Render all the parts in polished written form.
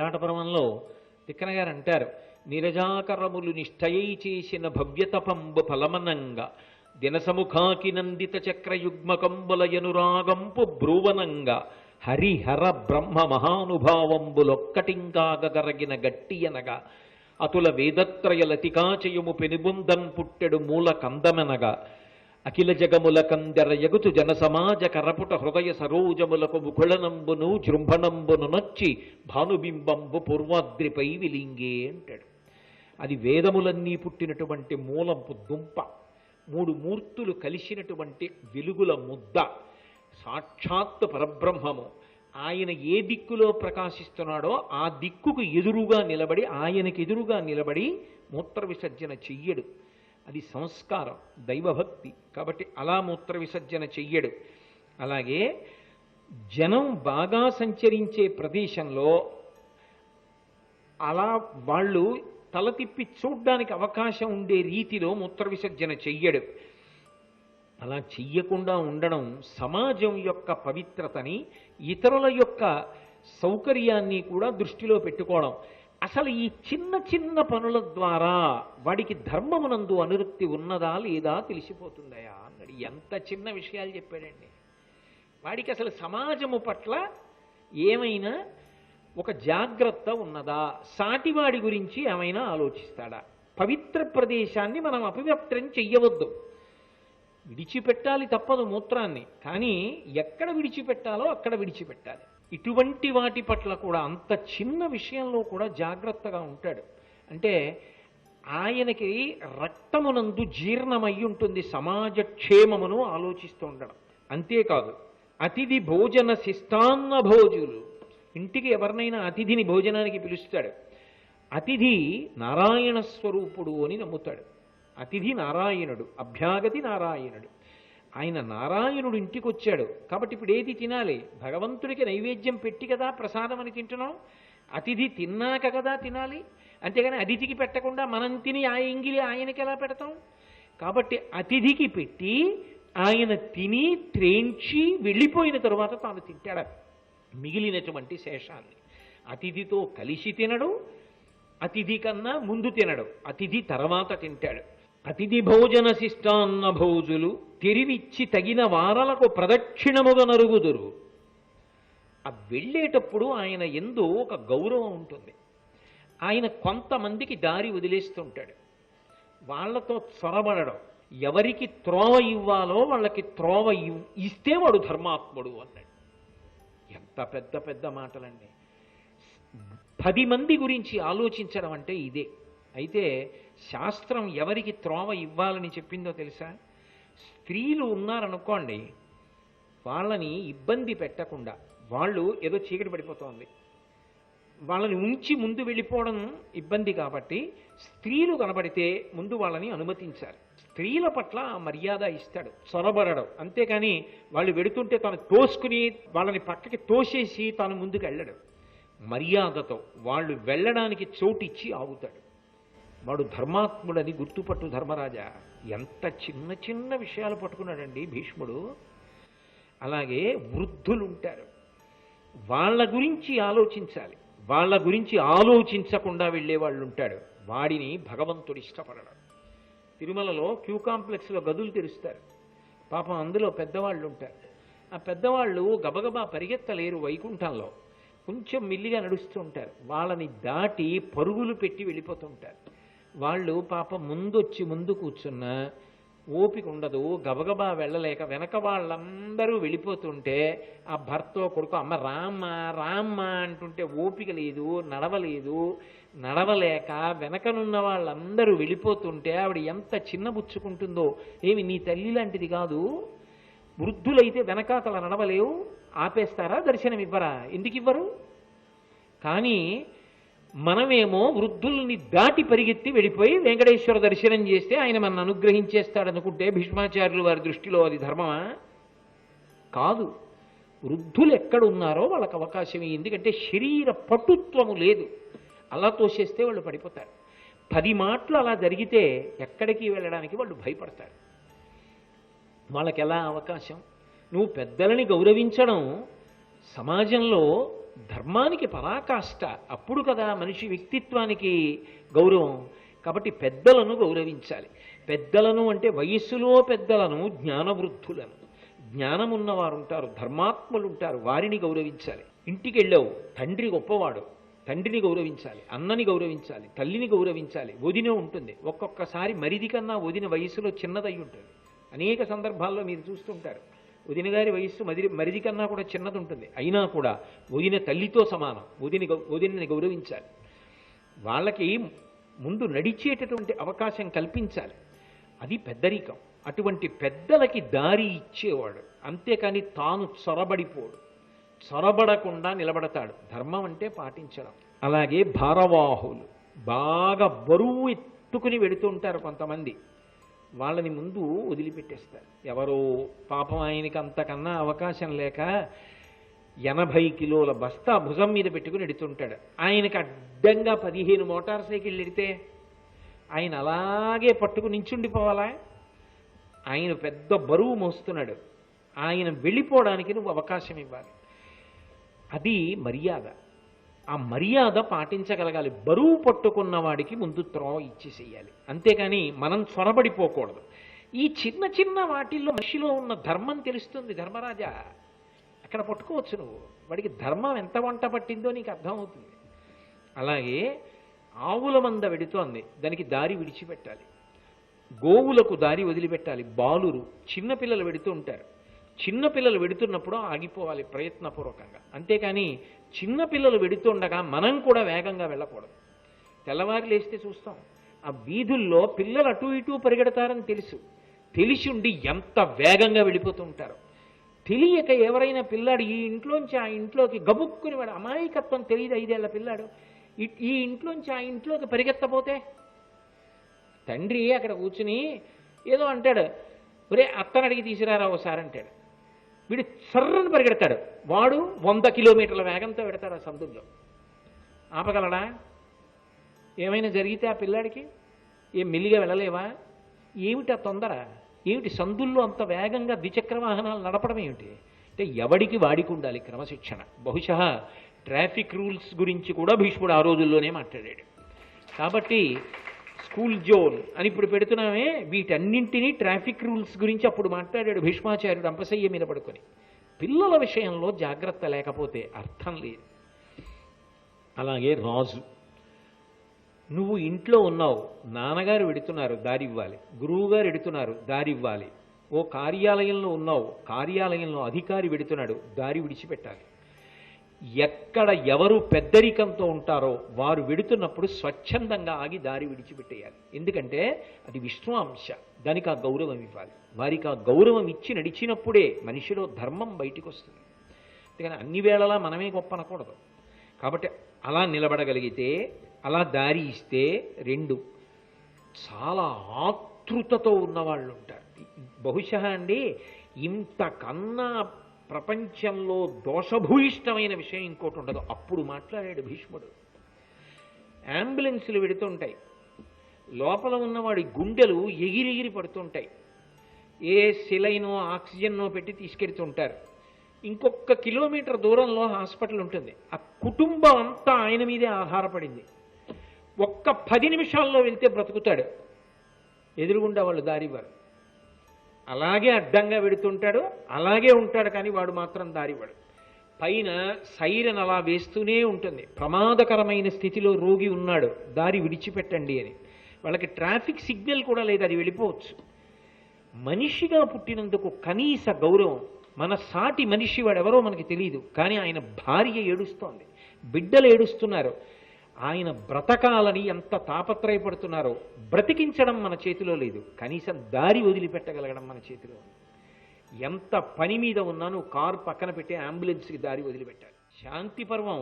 విరాట పర్వంలో తిక్కన గారు అంటారు, నిరజాకరములు నిష్ఠయై చేసిన భవ్యతపంబు ఫలమనంగా దినసముఖాకి నందిత చక్రయుగ్మకంబులయనురాగంపు బ్రూవనంగా హరిహర బ్రహ్మ మహానుభావంబులొక్కటింకాగరగిన గట్టియనగా అతుల వేదత్రయలతికాచయము పెనుబుందన్ పుట్టెడు మూల కందమెనగా అఖిల జగముల కందెర యగుతు జన సమాజ కరపుట హృదయ సరోజములకు ముకుళనంబును జృంభణంబును నొచ్చి భానుబింబంబు పూర్వాద్రిపై విలింగే అంటాడు. అది వేదములన్నీ పుట్టినటువంటి మూలంపు దుంప, మూడు మూర్తులు కలిసినటువంటి వెలుగుల ముద్ద, సాక్షాత్ పరబ్రహ్మము. ఆయన ఏ దిక్కులో ప్రకాశిస్తున్నాడో ఆ దిక్కుకు ఎదురుగా నిలబడి, ఆయనకి ఎదురుగా నిలబడి మూత్ర విసర్జన చెయ్యడు. అది సంస్కారం, దైవభక్తి. కాబట్టి అలా మూత్ర విసర్జన చెయ్యడు. అలాగే జనం బాగా సంచరించే ప్రదేశంలో అలా వాళ్ళు తల తిప్పి చూడ్డానికి అవకాశం ఉండే రీతిలో మూత్ర విసర్జన చెయ్యడు. అలా చెయ్యకుండా ఉండడం సమాజం యొక్క పవిత్రతని, ఇతరుల యొక్క సౌకర్యాన్ని కూడా దృష్టిలో పెట్టుకోవడం. అసలు ఈ చిన్న చిన్న పనుల ద్వారా వాడికి ధర్మమునందు అనురక్తి ఉన్నదా లేదా తెలిసిపోతుందయా అన్నాడు. ఎంత చిన్న విషయాలు చెప్పాడండి. వాడికి అసలు సమాజము పట్ల ఏమైనా ఒక జాగ్రత్త ఉన్నదా, సాటివాడి గురించి ఏమైనా ఆలోచిస్తాడా? పవిత్ర ప్రదేశాన్ని మనం అపవిత్రం చెయ్యవద్దు. విడిచిపెట్టాలి తప్పదు మూత్రాన్ని, కానీ ఎక్కడ విడిచిపెట్టాలో అక్కడ విడిచిపెట్టాలి. ఇటువంటి వాటి పట్ల కూడా అంత చిన్న విషయంలో కూడా జాగ్రత్తగా ఉంటాడు. అంటే ఆయనకి రక్తమునందు జీర్ణమై ఉంటుంది సమాజ క్షేమమును ఆలోచిస్తూ ఉండడం. అంతేకాదు అతిథి భోజన శిష్టాన్న భోజులు, ఇంటికి ఎవరినైనా అతిథిని భోజనానికి పిలుస్తాడు. అతిథి నారాయణ స్వరూపుడు అని నమ్ముతాడు. అతిథి నారాయణుడు, అభ్యాగతి నారాయణుడు. ఆయన నారాయణుడు ఇంటికి వచ్చాడు కాబట్టి ఇప్పుడు ఏది తినాలి? భగవంతుడికి నైవేద్యం పెట్టి కదా ప్రసాదం అని తింటున్నాం. అతిథి తిన్నాక కదా తినాలి. అంతేగాని అతిథికి పెట్టకుండా మనం తిని ఆ ఎంగిలి ఆయనకి ఎలా పెడతాం? కాబట్టి అతిథికి పెట్టి ఆయన తిని త్రేంచి వెళ్ళిపోయిన తరువాత తాను తింటాడు మిగిలినటువంటి శేషాన్ని. అతిథితో కలిసి తినడు, అతిథి కన్నా ముందు తినడు, అతిథి తర్వాత తింటాడు. అతిథి భోజన శిష్టాన్న భోజులు తెరివిచ్చి తగిన వారలకు ప్రదక్షిణముగా నరుగుదురు. ఆ వెళ్ళేటప్పుడు ఆయన ఎందు ఒక గౌరవం ఉంటుంది. ఆయన కొంతమందికి దారి వదిలేస్తుంటాడు. వాళ్లతో చొరబడడం, ఎవరికి త్రోవ ఇవ్వాలో వాళ్ళకి త్రోవ ఇస్తే వాడు ధర్మాత్ముడు అన్నాడు. ఎంత పెద్ద పెద్ద మాటలండి. 10 మంది గురించి ఆలోచించడం అంటే ఇదే. అయితే శాస్త్రం ఎవరికి త్రోవ ఇవ్వాలని చెప్పిందో తెలుసా? స్త్రీలు ఉన్నారనుకోండి, వాళ్ళని ఇబ్బంది పెట్టకుండా, వాళ్ళు ఏదో చీకటి పడిపోతోంది, వాళ్ళని ఉంచి ముందు వెళ్ళిపోవడం ఇబ్బంది కాబట్టి స్త్రీలు కనబడితే ముందు వాళ్ళని అనుమతించాలి. స్త్రీల పట్ల మర్యాద ఇస్తాడు, చొరబడడం. అంతేకాని వాళ్ళు వెడుతుంటే తాను తోసుకుని వాళ్ళని పక్కకి తోసేసి తాను ముందుకు వెళ్ళడు. మర్యాదతో వాళ్ళు వెళ్ళడానికి చోటిచ్చి ఆగుతాడు. వాడు ధర్మాత్ముడని గుర్తుపట్టు ధర్మరాజా. ఎంత చిన్న చిన్న విషయాలు పట్టుకున్నాడండి భీష్ముడు. అలాగే వృద్ధులుంటారు, వాళ్ళ గురించి ఆలోచించాలి. వాళ్ళ గురించి ఆలోచించకుండా వెళ్ళేవాళ్ళు ఉంటాడు, వాడిని భగవంతుడు ఇష్టపడడం. తిరుమలలో క్యూ కాంప్లెక్స్లో గదులు తెరుస్తారు. పాపం అందులో పెద్దవాళ్ళు ఉంటారు. ఆ పెద్దవాళ్ళు గబగబా పరిగెత్తలేరు వైకుంఠంలో, కొంచెం మిల్లిగా నడుస్తూ ఉంటారు. వాళ్ళని దాటి పరుగులు పెట్టి వెళ్ళిపోతుంటారు. వాళ్ళు పాపం ముందొచ్చి ముందు కూర్చున్నా ఓపిక ఉండదు, గబగబా వెళ్ళలేక వెనక వాళ్ళందరూ వెళ్ళిపోతుంటే ఆ భర్త కొడుకు అమ్మ రామ్మ రామ్మ అంటుంటే ఓపిక లేదు, నడవలేదు. నడవలేక వెనకనున్న వాళ్ళందరూ వెళ్ళిపోతుంటే ఆవిడ ఎంత చిన్నబుచ్చుకుంటుందో. ఏమి నీ తల్లి లాంటిది కాదు? వృద్ధులైతే వెనకాతల నడవలేవు, ఆపేస్తారా? దర్శనం ఇవ్వరా? ఎందుకు ఇవ్వరు? కానీ మనమేమో వృద్ధుల్ని దాటి పరిగెత్తి వెళ్ళిపోయి వెంకటేశ్వర దర్శనం చేస్తే ఆయన మన అనుగ్రహించేస్తాడనుకుంటే భీష్మాచార్యులు వారి దృష్టిలో అది ధర్మమా? కాదు. వృద్ధులు ఎక్కడున్నారో వాళ్ళకి అవకాశం. ఎందుకంటే శరీర పటుత్వము లేదు, అలా తోసేస్తే వాళ్ళు పడిపోతారు. 10 మాటలు అలా జరిగితే ఎక్కడికి వెళ్ళడానికి వాళ్ళు భయపడతారు. వాళ్ళకి ఎలా అవకాశం? నువ్వు పెద్దలని గౌరవించడం సమాజంలో ధర్మానికి పరాకాష్ట. అప్పుడు కదా మనిషి వ్యక్తిత్వానికి గౌరవం. కాబట్టి పెద్దలను గౌరవించాలి. పెద్దలను అంటే వయస్సులో పెద్దలను, జ్ఞానవృద్ధులను. జ్ఞానం ఉన్నవారు ఉంటారు, ధర్మాత్ములు ఉంటారు, వారిని గౌరవించాలి. ఇంటికి వెళ్ళావు, తండ్రి గొప్పవాడు, తండ్రిని గౌరవించాలి, అన్నని గౌరవించాలి, తల్లిని గౌరవించాలి. వదిన ఉంటుంది, ఒక్కొక్కసారి మరిది కన్నా వదిన వయస్సులో చిన్నదై ఉంటుంది. అనేక సందర్భాల్లో మీరు చూస్తుంటారు, వదిన గారి వయస్సు మరిది కన్నా కూడా చిన్నది ఉంటుంది. అయినా కూడా వదిన తల్లితో సమానం. వదినని గౌరవించాలి. వాళ్ళకి ముందు నడిచేటటువంటి అవకాశం కల్పించాలి. అది పెద్దరికం. అటువంటి పెద్దలకి దారి ఇచ్చేవాడు, అంతేకాని తాను చొరబడిపోడు. చొరబడకుండా నిలబడతాడు. ధర్మం అంటే పాటించడం. అలాగే భారవాహులు, బాగా బరువు ఎత్తుకుని వెడుతూ ఉంటారు కొంతమంది. వాళ్ళని ముందు వదిలిపెట్టేస్తారు. ఎవరో పాపం ఆయనకి అంతకన్నా అవకాశం లేక 80 కిలోల బస్తా భుజం మీద పెట్టుకుని ఎడుతుంటాడు. ఆయనకి అడ్డంగా 15 మోటార్ సైకిళ్ళు ఎడితే ఆయన అలాగే పట్టుకుని నించుండిపోవాలా? ఆయన పెద్ద బరువు మోస్తున్నాడు, ఆయన వెళ్ళిపోవడానికి నువ్వు అవకాశం ఇవ్వాలి. అది మర్యాద. ఆ మర్యాద పాటించగలగాలి. బరువు పట్టుకున్న వాడికి ముందు త్రోవ ఇచ్చేసేయాలి. అంతేకాని మనం చొరబడిపోకూడదు. ఈ చిన్న చిన్న వాటిల్లో మనిషిలో ఉన్న ధర్మం తెలుస్తుంది. ధర్మరాజా, అక్కడ పట్టుకోవచ్చు నువ్వు. వాడికి ధర్మం ఎంత వంట పట్టిందో నీకు అర్థమవుతుంది. అలాగే ఆవుల మంద వెడుతోంది, దానికి దారి విడిచిపెట్టాలి. గోవులకు దారి వదిలిపెట్టాలి. బాలురు, చిన్నపిల్లలు వెడుతూ ఉంటారు. చిన్నపిల్లలు వెడుతున్నప్పుడు ఆగిపోవాలి ప్రయత్నపూర్వకంగా. అంతేకాని చిన్నపిల్లలు వెడుతుండగా మనం కూడా వేగంగా వెళ్ళకూడదు. తెల్లవారు లేస్తే చూస్తాం, ఆ వీధుల్లో పిల్లలు అటు ఇటు పరిగెడతారని తెలిసి ఉండి ఎంత వేగంగా వెళ్ళిపోతూ ఉంటారు. తెలియక ఎవరైనా పిల్లాడు ఈ ఇంట్లోంచి ఆ ఇంట్లోకి గబుక్కుని, వాడు అమాయకత్వం తెలియదు, 5 ఏళ్ల పిల్లాడు ఈ ఇంట్లోంచి ఆ ఇంట్లోకి పరిగెత్తపోతే తండ్రి అక్కడ కూర్చుని ఏదో అంటాడు, ఒరే అత్తను అడిగి తీసుకురారా ఒకసారి అంటాడు. వీడు సర్రని పరిగెడతాడు. వాడు 100 కిలోమీటర్ల వేగంతో పెడతాడు ఆ సందుల్లో. ఆపగలడా? ఏమైనా జరిగితే ఆ పిల్లాడికి ఏం మెల్లిగా వెళ్ళలేవా? ఏమిటి ఆ తొందర? ఏమిటి సందుల్లో అంత వేగంగా ద్విచక్ర వాహనాలు నడపడం ఏమిటి? అంటే ఎవడికి వాడికి ఉండాలి క్రమశిక్షణ. బహుశా ట్రాఫిక్ రూల్స్ గురించి కూడా భీష్ముడు ఆ రోజుల్లోనే మాట్లాడాడు. కాబట్టి స్కూల్ జోన్ అని ఇప్పుడు పెడుతున్నామే, వీటన్నింటినీ ట్రాఫిక్ రూల్స్ గురించి అప్పుడు మాట్లాడాడు భీష్మాచార్యుడు అంపశయ్య మీద పడుకొని. పిల్లల విషయంలో జాగ్రత్త లేకపోతే అర్థం లేదు. అలాగే రాజు, నువ్వు ఇంట్లో ఉన్నావు, నాన్నగారు వెడుతున్నారు, దారి ఇవ్వాలి. గురువుగారు ఎడుతున్నారు, దారి ఇవ్వాలి. ఓ కార్యాలయంలో ఉన్నావు, కార్యాలయంలో అధికారి వెడుతున్నాడు, దారి విడిచిపెట్టాలి. ఎక్కడ ఎవరు పెద్దరికంతో ఉంటారో వారు వెడుతున్నప్పుడు స్వచ్ఛందంగా ఆగి దారి విడిచిపెట్టేయాలి. ఎందుకంటే అది విష్ణు అంశ, దానికి ఆ గౌరవం ఇవ్వాలి. వారికి ఆ గౌరవం ఇచ్చి నడిచినప్పుడే మనిషిలో ధర్మం బయటికి వస్తుంది. అందుకని అన్ని వేళలా మనమే గొప్ప అనకూడదు. కాబట్టి అలా నిలబడగలిగితే, అలా దారి ఇస్తే, 2 చాలా ఆతృతతో ఉన్నవాళ్ళు ఉంటారు. బహుశా అండి ఇంతకన్నా ప్రపంచంలో దోషభూయిష్టమైన విషయం ఇంకోటి ఉండదు. అప్పుడు మాట్లాడాడు భీష్ముడు. అంబులెన్సులు వెడుతుంటాయి, లోపల ఉన్నవాడి గుండెలు ఎగిరెగిరి పడుతుంటాయి. ఏ సిలైనో ఆక్సిజన్నో పెట్టి తీసుకెడుతుంటారు. ఇంకొక కిలోమీటర్ దూరంలో హాస్పిటల్ ఉంటుంది. ఆ కుటుంబం అంతా ఆయన మీదే ఆధారపడింది. ఒక్క 10 నిమిషాల్లో వెళ్తే బ్రతుకుతాడు. ఎదురుగుండా వాళ్ళు దారివ్వరు. అలాగే అడ్డంగా వెడుతుంటాడు, అలాగే ఉంటాడు, కానీ వాడు మాత్రం దారివ్వడు. పైన సైరన్ అలా వేస్తూనే ఉంటుంది, ప్రమాదకరమైన స్థితిలో రోగి ఉన్నాడు, దారి విడిచిపెట్టండి అని. వాళ్ళకి ట్రాఫిక్ సిగ్నల్ కూడా లేదు, అది వెళ్ళిపోవచ్చు. మనిషిగా పుట్టినందుకు కనీస గౌరవం. మన సాటి మనిషి వాడెవరో మనకి తెలియదు, కానీ ఆయన భార్య ఏడుస్తోంది, బిడ్డలు ఏడుస్తున్నారు. ఆయన బ్రతకాలని ఎంత తాపత్రయపడుతున్నారో. బ్రతికించడం మన చేతిలో లేదు, కనీసం దారి వదిలిపెట్టగలగడం మన చేతిలో. ఎంత పని మీద ఉన్నా నువ్వు కారు పక్కన పెట్టి అంబులెన్స్కి దారి వదిలిపెట్టాలి. శాంతి పర్వం,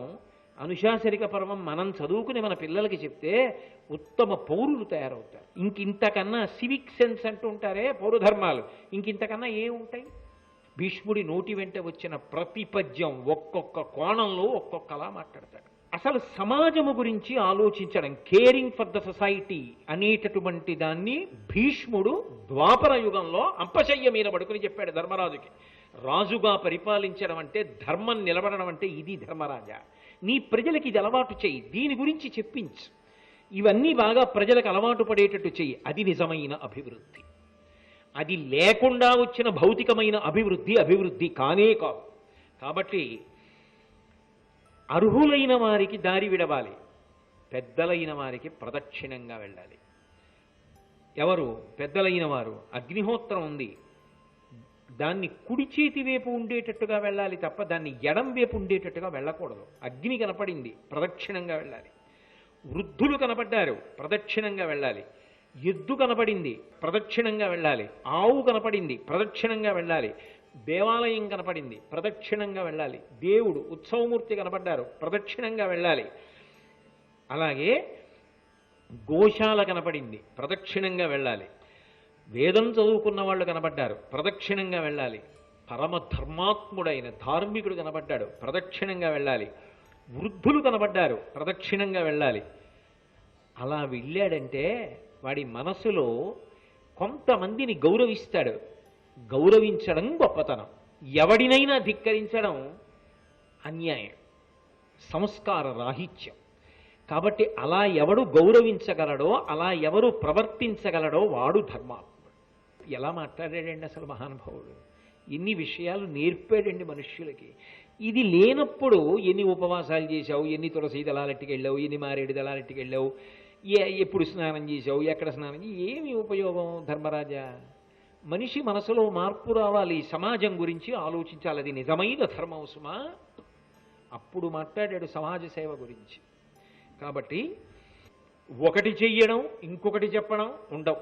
అనుశాసనిక పర్వం మనం చదువుకుని మన పిల్లలకి చెప్తే ఉత్తమ పౌరులు తయారవుతారు. ఇంకింతకన్నా సివిక్ సెన్స్ అంటూ ఉంటారే, పౌరధర్మాలు, ఇంకింతకన్నా ఏముంటాయి? భీష్ముడి నోటి వెంట వచ్చిన ప్రతి పద్యం ఒక్కొక్క కోణంలో ఒక్కొక్కలా మాట్లాడతాడు. అసలు సమాజము గురించి ఆలోచించడం, కేరింగ్ ఫర్ ద సొసైటీ అనేటటువంటి దాన్ని భీష్ముడు ద్వాపర యుగంలో అంపశయ్య మీద పడుకుని చెప్పాడు ధర్మరాజుకి. రాజుగా పరిపాలించడం అంటే, ధర్మం నిలబడడం అంటే ఇది ధర్మరాజా. నీ ప్రజలకి ఇది అలవాటు చెయ్యి, దీని గురించి చెప్పించు, ఇవన్నీ బాగా ప్రజలకు అలవాటు పడేటట్టు చెయ్యి. అది నిజమైన అభివృద్ధి. అది లేకుండా వచ్చిన భౌతికమైన అభివృద్ధి కానే కాదు. కాబట్టి అర్హులైన వారికి దారి విడవాలి, పెద్దలైన వారికి ప్రదక్షిణంగా వెళ్ళాలి. ఎవరు పెద్దలైన వారు? అగ్నిహోత్రం ఉంది, దాన్ని కుడి చేతి వైపు ఉండేటట్టుగా వెళ్ళాలి తప్ప దాన్ని ఎడం వైపు ఉండేటట్టుగా వెళ్ళకూడదు. అగ్ని కనపడింది, ప్రదక్షిణంగా వెళ్ళాలి. వృద్ధులు కనపడ్డారు, ప్రదక్షిణంగా వెళ్ళాలి. ఎద్దు కనపడింది, ప్రదక్షిణంగా వెళ్ళాలి. ఆవు కనపడింది, ప్రదక్షిణంగా వెళ్ళాలి. దేవాలయం కనపడింది, ప్రదక్షిణంగా వెళ్ళాలి. దేవుడు ఉత్సవమూర్తి కనపడ్డారు, ప్రదక్షిణంగా వెళ్ళాలి. అలాగే గోశాల కనపడింది, ప్రదక్షిణంగా వెళ్ళాలి. వేదం చదువుకున్న వాళ్ళు కనపడ్డారు, ప్రదక్షిణంగా వెళ్ళాలి. పరమ ధర్మాత్ముడైన ధార్మికుడు కనపడ్డాడు, ప్రదక్షిణంగా వెళ్ళాలి. వృద్ధులు కనపడ్డారు, ప్రదక్షిణంగా వెళ్ళాలి. అలా వెళ్ళాడంటే వాడి మనసులో కొంతమందిని గౌరవిస్తాడు. గౌరవించడం గొప్పతనం, ఎవడినైనా ధిక్కరించడం అన్యాయం, సంస్కార రాహిత్యం. కాబట్టి అలా ఎవడు గౌరవించగలడో, అలా ఎవరు ప్రవర్తించగలడో వాడు ధర్మాత్ముడు. ఎలా మాట్లాడాడండి అసలు మహానుభావుడు! ఎన్ని విషయాలు నేర్పాడండి మనుష్యులకి. ఇది లేనప్పుడు ఎన్ని ఉపవాసాలు చేశావు, ఎన్ని తులసి దళాలెట్టుకు వెళ్ళావు, ఎన్ని మారేడు దళాలెట్టుకు వెళ్ళావు, ఎప్పుడు స్నానం చేశావు, ఎక్కడ స్నానం, ఏమి ఉపయోగం ధర్మరాజా? మనిషి మనసులో మార్పు రావాలి, సమాజం గురించి ఆలోచించాలి. అది నిజమైన ధర్మం సుమా. అప్పుడు మాట్లాడాడు సమాజ సేవ గురించి. కాబట్టి ఒకటి చెయ్యడం ఇంకొకటి చెప్పడం ఉండవు.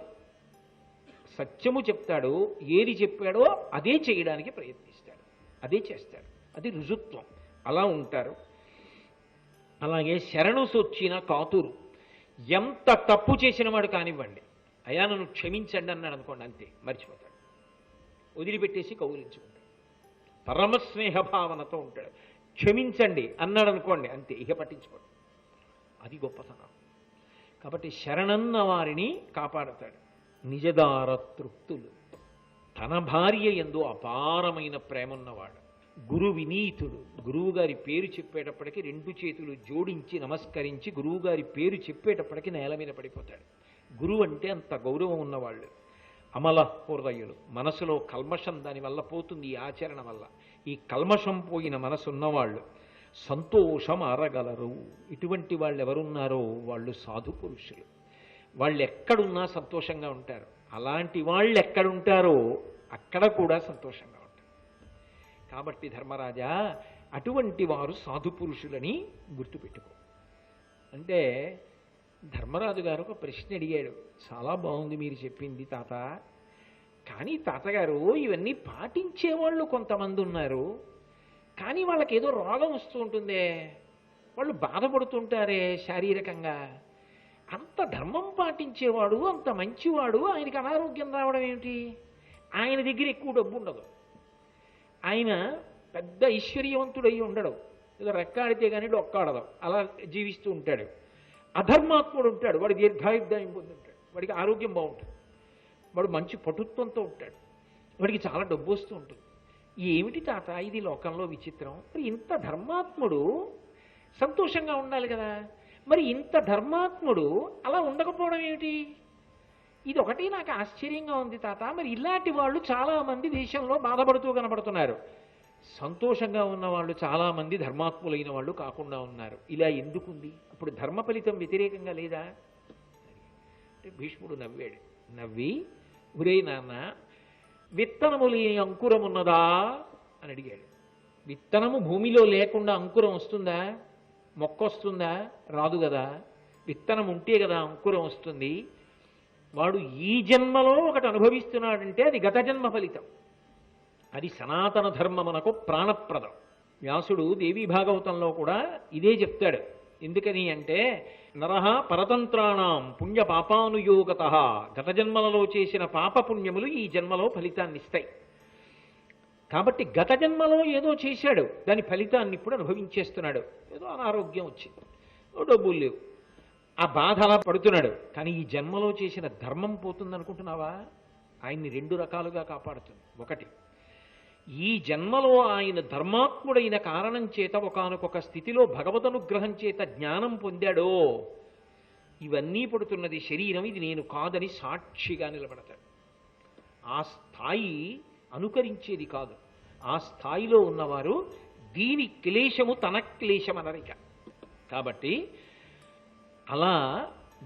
సత్యము చెప్తాడు, ఏది చెప్పాడో అదే చేయడానికి ప్రయత్నిస్తాడు, అదే చేస్తాడు. అది రుజుత్వం. అలా ఉంటారు. అలాగే శరణు సొచ్చిన కాతురు. ఎంత తప్పు చేసిన వాడు కానివ్వండి, అయా నన్ను క్షమించండి అన్నాడు అనుకోండి, అంతే, మర్చిపోతాడు, వదిలిపెట్టేసి కౌలించుకుంటాడు. పరమస్నేహ భావనతో ఉంటాడు. క్షమించండి అన్నాడు అనుకోండి, అంతే, ఇక పట్టించుకోడు. అది గొప్పతనం. కాబట్టి శరణన్న వారిని కాపాడతాడు. నిజదార తృప్తులు. తన భార్య యందు అపారమైన ప్రేమ ఉన్నవాడు. గురు వినీతుడు. గురువుగారి పేరు చెప్పేటప్పటికి రెండు చేతులు జోడించి నమస్కరించి గురువుగారి పేరు చెప్పేటప్పటికి నేల మీద పడిపోతాడు. గురువు అంటే అంత గౌరవం ఉన్నవాళ్ళు. అమల హృదయులు. మనసులో కల్మషం దానివల్ల పోతుంది, ఈ ఆచరణ వల్ల. ఈ కల్మషం పోయిన మనసు ఉన్నవాళ్ళు సంతోషం అరగలరు. ఇటువంటి వాళ్ళు ఎవరున్నారో వాళ్ళు సాధు పురుషులు. వాళ్ళు ఎక్కడున్నా సంతోషంగా ఉంటారు. అలాంటి వాళ్ళు ఎక్కడుంటారో అక్కడ కూడా సంతోషంగా ఉంటారు. కాబట్టి ధర్మరాజా, అటువంటి వారు సాధు పురుషులని గుర్తుపెట్టుకో. అంటే ధర్మరాజు గారు ఒక ప్రశ్న అడిగాడు. చాలా బాగుంది మీరు చెప్పింది తాత, కానీ తాతగారు ఇవన్నీ పాటించేవాళ్ళు కొంతమంది ఉన్నారు, కానీ వాళ్ళకి ఏదో రోగం వస్తూ ఉంటుందే, వాళ్ళు బాధపడుతుంటారే శారీరకంగా. అంత ధర్మం పాటించేవాడు, అంత మంచివాడు, ఆయనకి అనారోగ్యం రావడం ఏమిటి? ఆయన దగ్గర ఎక్కువ డబ్బు ఉండదు, ఆయన పెద్ద ఐశ్వర్యవంతుడై ఉండడు, ఏదో రెక్కాడితే కానీ డొక్కాడదు, అలా జీవిస్తూ ఉంటాడు. అధర్మాత్ముడు ఉంటాడు, వాడు దీర్ఘాయుర్దాయం పొందుంటాడు, వాడికి ఆరోగ్యం బాగుంటుంది, వాడు మంచి పటుత్వంతో ఉంటాడు, వాడికి చాలా డబ్బు వస్తూ ఉంటుంది. ఏమిటి తాత ఇది లోకంలో విచిత్రం? మరి ఇంత ధర్మాత్ముడు సంతోషంగా ఉండాలి కదా, మరి ఇంత ధర్మాత్ముడు అలా ఉండకపోవడం ఏమిటి? ఇది ఒకటి నాకు ఆశ్చర్యంగా ఉంది తాత. మరి ఇలాంటి వాళ్ళు చాలామంది దేశంలో బాధపడుతూ కనపడుతున్నారు. సంతోషంగా ఉన్న వాళ్ళు చాలామంది ధర్మాత్ములైన వాళ్ళు కాకుండా ఉన్నారు. ఇలా ఎందుకుంది? అప్పుడు ధర్మ ఫలితం వ్యతిరేకంగా లేదా? అంటే భీష్ముడు నవ్వాడు. నవ్వి, ఒరే నాన్న, విత్తనము లేని అంకురం ఉన్నదా అని అడిగాడు. విత్తనము భూమిలో లేకుండా అంకురం వస్తుందా? మొక్క వస్తుందా? రాదు కదా. విత్తనం ఉంటే కదా అంకురం వస్తుంది. వాడు ఈ జన్మలో ఒకటి అనుభవిస్తున్నాడంటే అది గత జన్మ ఫలితం. అది సనాతన ధర్మమునకు ప్రాణప్రదం. వ్యాసుడు దేవీ భాగవతంలో కూడా ఇదే చెప్తాడు. ఎందుకని అంటే, నరహ పరతంత్రాణం పుణ్య పాపానుయోగత, గత జన్మలలో చేసిన పాపపుణ్యములు ఈ జన్మలో ఫలితాన్ని ఇస్తాయి. కాబట్టి గత జన్మలో ఏదో చేశాడు, దాని ఫలితాన్ని ఇప్పుడు అనుభవించేస్తున్నాడు. ఏదో అనారోగ్యం వచ్చింది, డబ్బులు లేవు, ఆ బాధ అలా పడుతున్నాడు. కానీ ఈ జన్మలో చేసిన ధర్మం పోతుంది అనుకుంటున్నావా? ఆయన్ని రెండు రకాలుగా కాపాడుతుంది. ఒకటి, ఈ జన్మలో ఆయన ధర్మాత్ముడైన కారణం చేత ఒకానొక స్థితిలో భగవదనుగ్రహం చేత జ్ఞానం పొందాడో ఇవన్నీ పడుతున్నది శరీరం, ఇది నేను కాదని సాక్షిగా నిలబడతాడు. ఆ స్థాయి అనుకరించేది కాదు. ఆ స్థాయిలో ఉన్నవారు దీని క్లేశము తన క్లేశం అనరిక. కాబట్టి అలా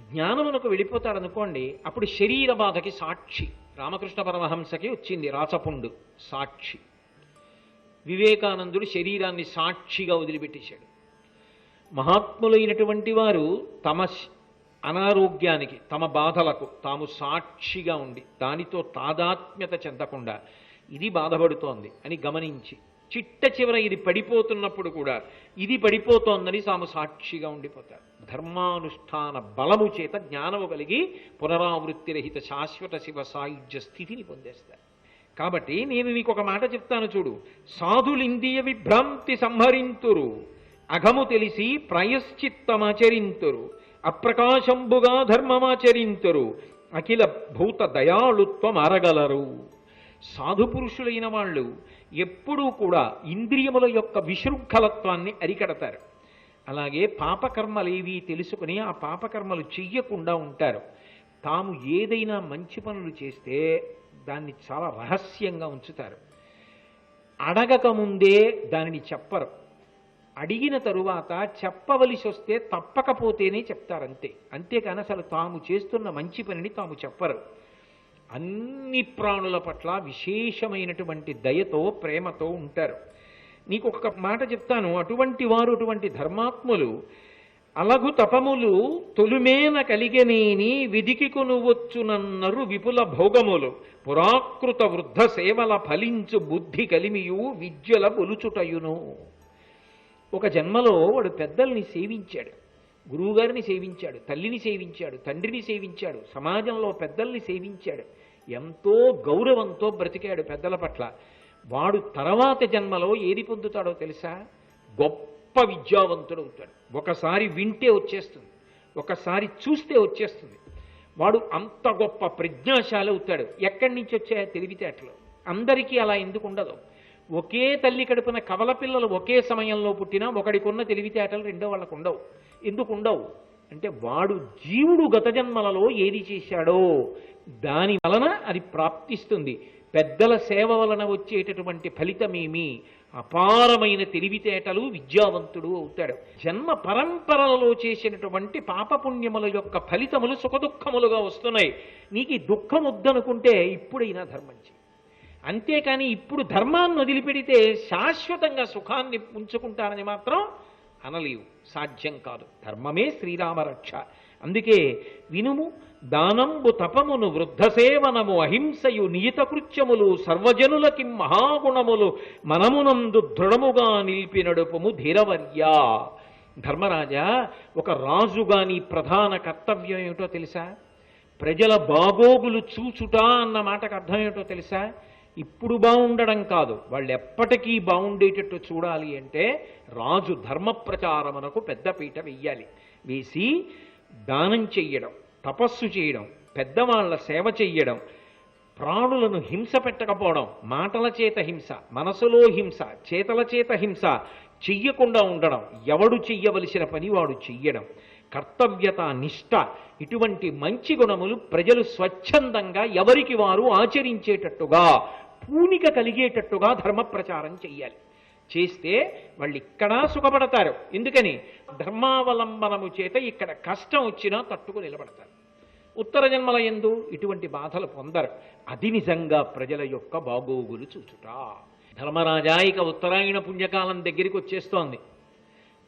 జ్ఞానమునకు వెళ్ళిపోతాడనుకోండి, అప్పుడు శరీర బాధకి సాక్షి. రామకృష్ణ పరమహంసకి వచ్చింది రాచపుండు సాక్షి. వివేకానందుడు శరీరాన్ని సాక్షిగా వదిలిపెట్టేశాడు. మహాత్ములైనటువంటి వారు తమ అనారోగ్యానికి, తమ బాధలకు తాము సాక్షిగా ఉండి దానితో తాదాత్మ్యత చెందకుండా ఇది బాధపడుతోంది అని గమనించి చిట్ట చివర ఇది పడిపోతున్నప్పుడు కూడా ఇది పడిపోతోందని తాము సాక్షిగా ఉండిపోతారు. ధర్మానుష్ఠాన బలము చేత జ్ఞానము కలిగి పునరావృత్తిరహిత శాశ్వత శివ సాయుధ్య స్థితిని పొందేస్తారు. కాబట్టి నేను నీకు ఒక మాట చెప్తాను చూడు. సాధులిందియ విభ్రాంతి సంహరింతురు, అఘము తెలిసి ప్రాయశ్చిత్తమాచరింతురు, అప్రకాశంబుగా ధర్మమాచరింతురు, అఖిల భూత దయాళుత్వం అరగలరు. సాధుపురుషులైన వాళ్ళు ఎప్పుడూ కూడా ఇంద్రియముల యొక్క విశృంఖలత్వాన్ని అరికడతారు. అలాగే పాపకర్మలేవి తెలుసుకుని ఆ పాపకర్మలు చెయ్యకుండా ఉంటారు. తాము ఏదైనా మంచి పనులు చేస్తే దాన్ని చాలా రహస్యంగా ఉంచుతారు. అడగక ముందే దానిని చెప్పరు. అడిగిన తరువాత చెప్పవలసి వస్తే తప్పకపోతేనే చెప్తారంతే. అంతేకాని అసలు తాము చేస్తున్న మంచి పనిని తాము చెప్పరు. అన్ని ప్రాణుల పట్ల విశేషమైనటువంటి దయతో ప్రేమతో ఉంటారు. నీకు ఒక మాట చెప్తాను. అటువంటి వారు, అటువంటి ధర్మాత్ములు అలగు తపములు తొలుమేన కలిగనేని విధికి కొనువచ్చునన్నరు విపుల భోగములు, పురాకృత వృద్ధ సేవల ఫలించు బుద్ధి కలిమియు విద్యల బొలుచుటయును. ఒక జన్మలో వాడు పెద్దల్ని సేవించాడు, గురువుగారిని సేవించాడు, తల్లిని సేవించాడు, తండ్రిని సేవించాడు, సమాజంలో పెద్దల్ని సేవించాడు, ఎంతో గౌరవంతో బ్రతికాడు పెద్దల పట్ల. వాడు తర్వాత జన్మలో ఏది పొందుతాడో తెలుసా? గొప్ప విద్యావంతుడు అవుతాడు. ఒకసారి వింటే వచ్చేస్తుంది, ఒకసారి చూస్తే వచ్చేస్తుంది. వాడు అంత గొప్ప ప్రజ్ఞాశాలి అవుతాడు. ఎక్కడి నుంచి వచ్చాయో తెలివితేటలు. అందరికీ అలా ఎందుకు ఉండదు? ఒకే తల్లి కడుపున కవల పిల్లలు ఒకే సమయంలో పుట్టినా ఒకడికి ఉన్న తెలివితేటలు రెండో వాళ్ళకు ఉండవు. ఎందుకు ఉండవు అంటే వాడు జీవుడు గత జన్మలలో ఏది చేశాడో దాని వలన అది ప్రాప్తిస్తుంది. పెద్దల సేవ వలన వచ్చేటటువంటి ఫలితమేమి? అపారమైన తెలివితేటలు, విద్యావంతుడు అవుతాడు. జన్మ పరంపరలలో చేసినటువంటి పాపపుణ్యముల యొక్క ఫలితములు సుఖదుఖములుగా వస్తున్నాయి. నీకు ఈ దుఃఖం వద్దనుకుంటే ఇప్పుడైనా ధర్మం చెయ్యి. అంతేకాని ఇప్పుడు ధర్మాన్ని వదిలిపెడితే శాశ్వతంగా సుఖాన్ని ఉంచుకుంటారని మాత్రం అనలేవు, సాధ్యం కాదు. ధర్మమే శ్రీరామరక్ష. అందుకే వినుము, దానంబు తపమును వృద్ధసేవనము అహింసయు నియత కృత్యములు సర్వజనులకి మహాగుణములు మనమునందు దృఢముగా నిలిపినడుపుము ధీరవర్యా. ధర్మరాజా, ఒక రాజుగా నీ ప్రధాన కర్తవ్యం ఏమిటో తెలుసా? ప్రజల బాగోగులు చూచుట అన్న మాటకు అర్థం ఏమిటో తెలుసా? ఇప్పుడు బాగుండడం కాదు, వాళ్ళు ఎప్పటికీ బాగుండేటట్టు చూడాలి అంటే రాజు ధర్మ ప్రచారమునకు పెద్దపీట వెయ్యాలి. వేసి దానం చెయ్యడం, తపస్సు చేయడం, పెద్దవాళ్ల సేవ చెయ్యడం, ప్రాణులను హింస పెట్టకపోవడం, మాటల చేత హింస, మనసులో హింస, చేతల చేత హింస చెయ్యకుండా ఉండడం, ఎవడు చెయ్యవలసిన పని వాడు చెయ్యడం, కర్తవ్యత, నిష్ఠ, ఇటువంటి మంచి గుణములు ప్రజలు స్వచ్ఛందంగా ఎవరికి వారు ఆచరించేటట్టుగా, పూనిక కలిగేటట్టుగా ధర్మ ప్రచారం చెయ్యాలి. చేస్తే వాళ్ళు ఇక్కడా సుఖపడతారు. ఎందుకని? ధర్మావలంబనము చేత ఇక్కడ కష్టం వచ్చినా తట్టుకు నిలబడతారు. ఉత్తర జన్మల యందు ఇటువంటి బాధలు పొందరు. అది నిజంగా ప్రజల యొక్క బాగోగులు చూచుట. ధర్మరాజా, ఇక ఉత్తరాయణ పుణ్యకాలం దగ్గరికి వచ్చేస్తోంది.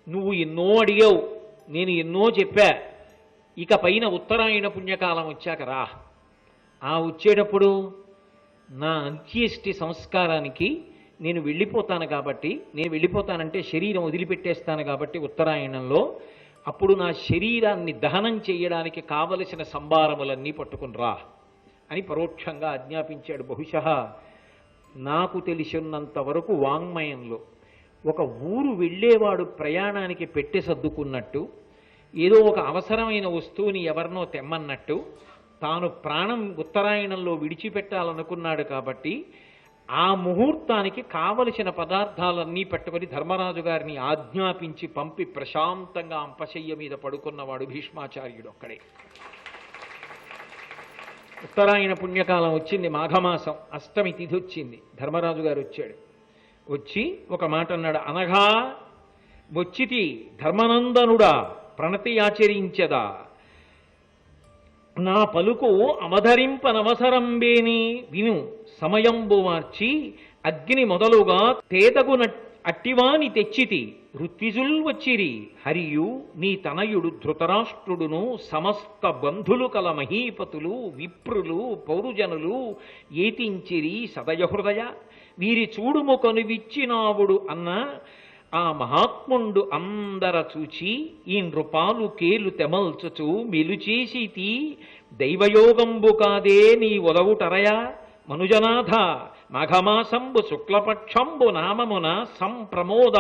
నువ్వు ఎన్నో అడిగావు, నేను ఎన్నో చెప్పా. ఇక పైన ఉత్తరాయణ పుణ్యకాలం వచ్చాక రా. ఆ వచ్చేటప్పుడు నా అంత్యేష్టి సంస్కారానికి నేను వెళ్ళిపోతాను కాబట్టి, నేను వెళ్ళిపోతానంటే శరీరం వదిలిపెట్టేస్తాను కాబట్టి ఉత్తరాయణంలో, అప్పుడు నా శరీరాన్ని దహనం చేయడానికి కావలసిన సంభారములన్నీ పట్టుకుని రా అని పరోక్షంగా ఆజ్ఞాపించాడు. బహుశः నాకు తెలిసినంత వరకు వాంగ్మయంలో ఒక ఊరు వెళ్ళేవాడు ప్రయాణానికి పెట్టె సర్దుకున్నట్టు, ఏదో ఒక అవసరమైన వస్తువుని ఎవరినో తెమ్మన్నట్టు, తాను ప్రాణం ఉత్తరాయణంలో విడిచిపెట్టాలనుకున్నాడు కాబట్టి ఆ ముహూర్తానికి కావలసిన పదార్థాలన్నీ పట్టుకొని ధర్మరాజు గారిని ఆజ్ఞాపించి పంపి ప్రశాంతంగా అంపశయ్య మీద పడుకున్నవాడు భీష్మాచార్యుడు ఒక్కడే. ఉత్తరాయణ పుణ్యకాలం వచ్చింది, మాఘమాసం అష్టమి తిథి వచ్చింది. ధర్మరాజు గారు వచ్చాడు. వచ్చి ఒక మాట అన్నాడు, అనగా వచ్చితి ధర్మనందనుడా ప్రణతి ఆచరించదా, నా పలుకు అవధరింపనవసరంబేని విను సమయంబు మార్చి అగ్ని మొదలుగా తేతగు అట్టివాని తెచ్చితి ఋత్విజుల్ వచ్చిరి హరియు నీ తనయుడు ధృతరాష్ట్రుడును సమస్త బంధులు కల మహీపతులు విప్రులు పౌరుజనులు ఏతించిరి సదయహృదయ వీరి చూడుము కనువిచ్చినావుడు అన్న ఆ మహాత్ముండు అందర చూచి ఈ నృపాలు కేలు తెమల్చుచు మెలుచేసితి దైవయోగంబు కాదే నీ ఒదవుటరయ మనుజనాథ మాఘమాసంబు శుక్లపక్షంబు నామమున సంప్రమోద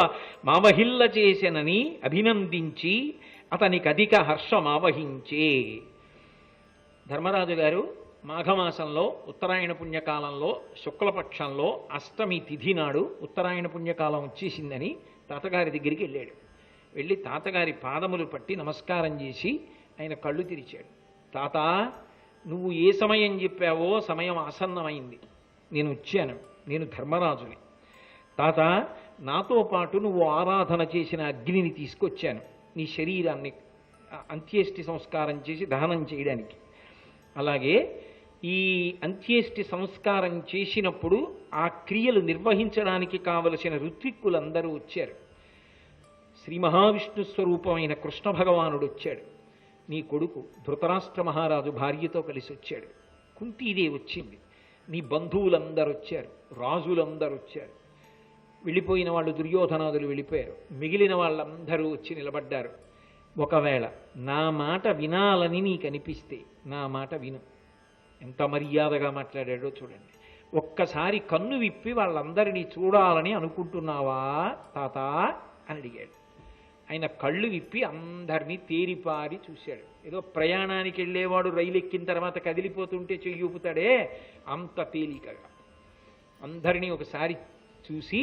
మామహిల్ల చేసెనని అభినందించి అతనికి అధిక హర్షమావహించే. ధర్మరాజు గారు మాఘమాసంలో ఉత్తరాయణ పుణ్యకాలంలో శుక్లపక్షంలో అష్టమి తిథి నాడు ఉత్తరాయణ పుణ్యకాలం వచ్చేసిందని తాతగారి దగ్గరికి వెళ్ళాడు. వెళ్ళి తాతగారి పాదములు పట్టి నమస్కారం చేసి ఆయన కళ్ళు తెరిచాడు. తాత, నువ్వు ఏ సమయం చెప్పావో సమయం ఆసన్నమైంది, నేను వచ్చాను, నేను ధర్మరాజుని. తాత, నాతో పాటు నువ్వు ఆరాధన చేసిన అగ్నిని తీసుకొచ్చాను నీ శరీరాన్ని అంత్యేష్టి సంస్కారం చేసి దహనం చేయడానికి. అలాగే ఈ అంత్యేష్టి సంస్కారం చేసినప్పుడు ఆ క్రియలు నిర్వహించడానికి కావలసిన ఋత్విక్కులందరూ వచ్చారు. శ్రీ మహావిష్ణు స్వరూపమైన కృష్ణ భగవానుడు వచ్చాడు. నీ కొడుకు ధృతరాష్ట్ర మహారాజు భార్యతో కలిసి వచ్చాడు. కుంతీదేవి వచ్చింది. నీ బంధువులందరూ వచ్చారు, రాజులందరూ వచ్చారు. వెళ్ళిపోయిన వాళ్ళు దుర్యోధనాదులు వెళ్ళిపోయారు. మిగిలిన వాళ్ళందరూ వచ్చి నిలబడ్డారు. ఒకవేళ నా మాట వినాలని నీకు అనిపిస్తే నా మాట విను. ఎంత మర్యాదగా మాట్లాడాడో చూడండి. ఒక్కసారి కన్ను విప్పి వాళ్ళందరినీ చూడాలని అనుకుంటున్నావా తాత అని అడిగాడు. ఆయన కళ్ళు విప్పి అందరినీ తేరిపారి చూశాడు. ఏదో ప్రయాణానికి వెళ్ళేవాడు రైలు ఎక్కిన తర్వాత కదిలిపోతుంటే చెయ్యి ఊపుతాడే అంత తేలికగా అందరినీ ఒకసారి చూసి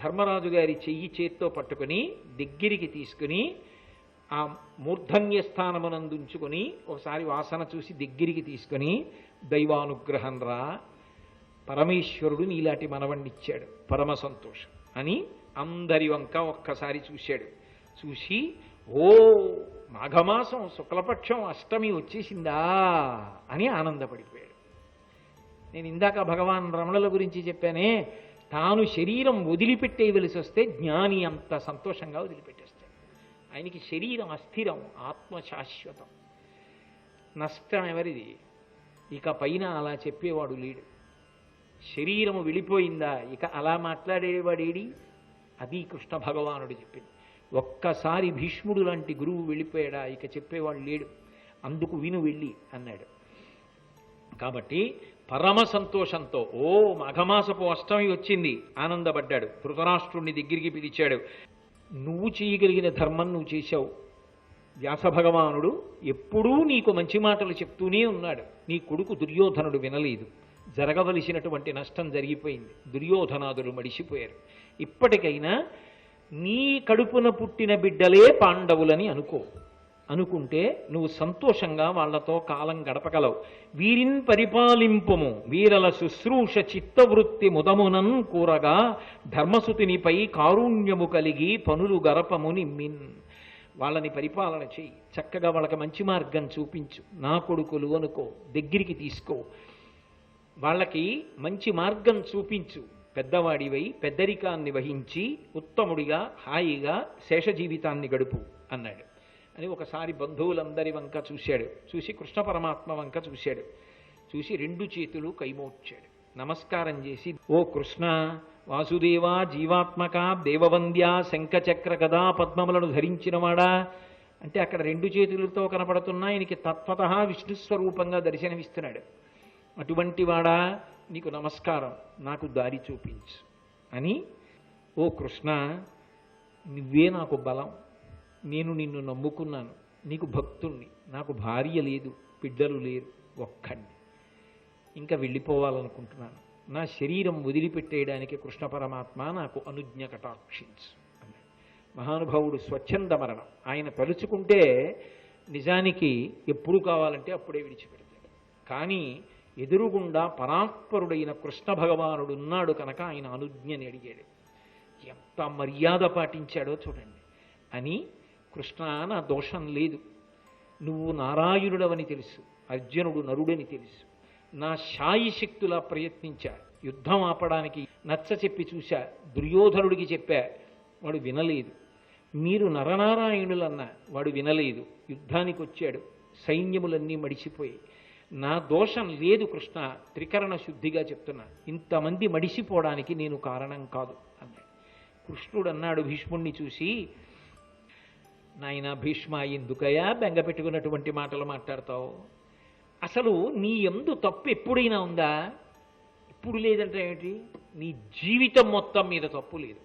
ధర్మరాజు గారి చెయ్యి చేత్తో పట్టుకుని దగ్గరికి తీసుకుని ఆ మూర్ధన్య స్థానమునందుంచుకొని ఒకసారి వాసన చూసి దగ్గరికి తీసుకొని దైవానుగ్రహం రా, పరమేశ్వరుడు నీలాంటి మనవణ్ణిచ్చాడు, పరమ సంతోషం అని అందరి వంక ఒక్కసారి చూశాడు. చూసి ఓ మాఘమాసం శుక్లపక్షం అష్టమి వచ్చేసిందా అని ఆనందపడిపోయాడు. నేను ఇందాక భగవాన్ రమణుల గురించి చెప్పానే, తాను శరీరం వదిలిపెట్టేయవలసి వస్తే జ్ఞాని అంత సంతోషంగా వదిలిపెట్టేస్తాడు. ఆయనకి శరీరం అస్థిరం, ఆత్మ శాశ్వతం. నష్టం ఎవరిది? ఇక పైన అలా చెప్పేవాడు లేడు. శరీరము వెళ్ళిపోయిందా ఇక అలా మాట్లాడేవాడేడి? అది కృష్ణ భగవానుడు చెప్పింది. ఒక్కసారి భీష్ముడు లాంటి గురువు వెళ్ళిపోయాడా ఇక చెప్పేవాడు లేడు, అందుకు విను వెళ్ళి అన్నాడు. కాబట్టి పరమ సంతోషంతో ఓ మాఘమాసపు అష్టమి వచ్చింది ఆనందపడ్డాడు. ధృతరాష్ట్రుణ్ణి దగ్గరికి పిలిచాడు. నువ్వు చేయగలిగిన ధర్మం నువ్వు చేశావు. వ్యాస భగవానుడు ఎప్పుడూ నీకు మంచి మాటలు చెప్తూనే ఉన్నాడు. నీ కొడుకు దుర్యోధనుడు వినలేదు. జరగవలసినటువంటి నష్టం జరిగిపోయింది. దుర్యోధనాదులు మడిసిపోయారు. ఇప్పటికైనా నీ కడుపున పుట్టిన బిడ్డలే పాండవులని అనుకుంటే నువ్వు సంతోషంగా వాళ్లతో కాలం గడపగలవు. వీరిన్ పరిపాలింపుము వీరల శుశ్రూష చిత్తవృత్తి ముదమునన్ కూరగా ధర్మసుతినిపై కారుణ్యము కలిగి పనులు గరపము నిమ్మిన్. వాళ్ళని పరిపాలన చెయ్యి, చక్కగా వాళ్ళకి మంచి మార్గం చూపించు. నా కొడుకులు అనుకో, దగ్గరికి తీసుకో, వాళ్ళకి మంచి మార్గం చూపించు. పెద్దవాడివై పెద్దరికాన్ని వహించి ఉత్తముడిగా హాయిగా శేష జీవితాన్ని గడుపు అన్నాడు. అని ఒకసారి బంధువులందరి వంక చూశాడు. చూసి కృష్ణ పరమాత్మ వంక చూశాడు. చూసి రెండు చేతులు కైమోడ్చాడు. నమస్కారం చేసి, ఓ కృష్ణ వాసుదేవ జీవాత్మక దేవవంద్య శంఖచక్ర గదా పద్మములను ధరించినవాడా అంటే అక్కడ రెండు చేతులతో కనపడుతున్నా ఆయనకి తత్వత విష్ణుస్వరూపంగా దర్శనమిస్తున్నాడు. అటువంటి వాడా నీకు నమస్కారం, నాకు దారి చూపించు అని. ఓ కృష్ణ నువ్వే నాకు బలం, నేను నిన్ను నమ్ముకున్నాను, నీకు భక్తుణ్ణి, నాకు భార్య లేదు, బిడ్డలు లేరు, ఒక్కడిని, ఇంకా వెళ్ళిపోవాలనుకుంటున్నాను, నా శరీరం వదిలిపెట్టేయడానికి కృష్ణ పరమాత్మ నాకు అనుజ్ఞ కటాక్షించు అన్నాడు. మహానుభావుడు స్వచ్ఛంద మరణం. ఆయన తలుచుకుంటే నిజానికి ఎప్పుడు కావాలంటే అప్పుడే విడిచిపెడతాడు. కానీ ఎదురుగుండా పరాత్పరుడైన కృష్ణ భగవానుడు ఉన్నాడు కనుక ఆయన అనుజ్ఞని అడిగాడు. ఎంత మర్యాద పాటించాడో చూడండి. అని కృష్ణ, నా దోషం లేదు, నువ్వు నారాయణుడవని తెలుసు, అర్జునుడు నరుడని తెలుసు, నా శాయి శక్తులా ప్రయత్నించా, యుద్ధం ఆపడానికి నచ్చ చెప్పి చూశా, దుర్యోధనుడికి చెప్పా, వాడు వినలేదు. మీరు నరనారాయణులన్నా వాడు వినలేదు. యుద్ధానికి వచ్చాడు, సైన్యములన్నీ మడిసిపోయి. నా దోషం లేదు కృష్ణ, త్రికరణ శుద్ధిగా చెప్తున్నా, ఇంతమంది మడిసిపోవడానికి నేను కారణం కాదు అన్నాడు. కృష్ణుడు అన్నాడు భీష్ముణ్ణి చూసి, నాయన భీష్మ, ఎందుకయా బెంగ పెట్టుకున్నటువంటి మాటలు మాట్లాడతావు? అసలు నీ యందు తప్పు ఎప్పుడైనా ఉందా? ఇప్పుడు లేదంటే ఏమిటి? నీ జీవితం మొత్తం మీద తప్పు లేదు.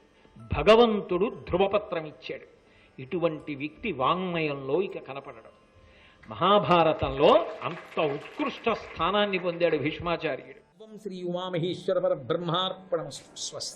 భగవంతుడు ధ్రువపత్రం ఇచ్చాడు. ఇటువంటి వ్యక్తి వాంగ్మయంలో ఇక కనపడడం. మహాభారతంలో అంత ఉత్కృష్ట స్థానాన్ని పొందాడు భీష్మాచార్యుడు. శ్రీ ఉమామహేశ్వర పరబ్రహ్మార్పణమస్తు. స్వస్తి.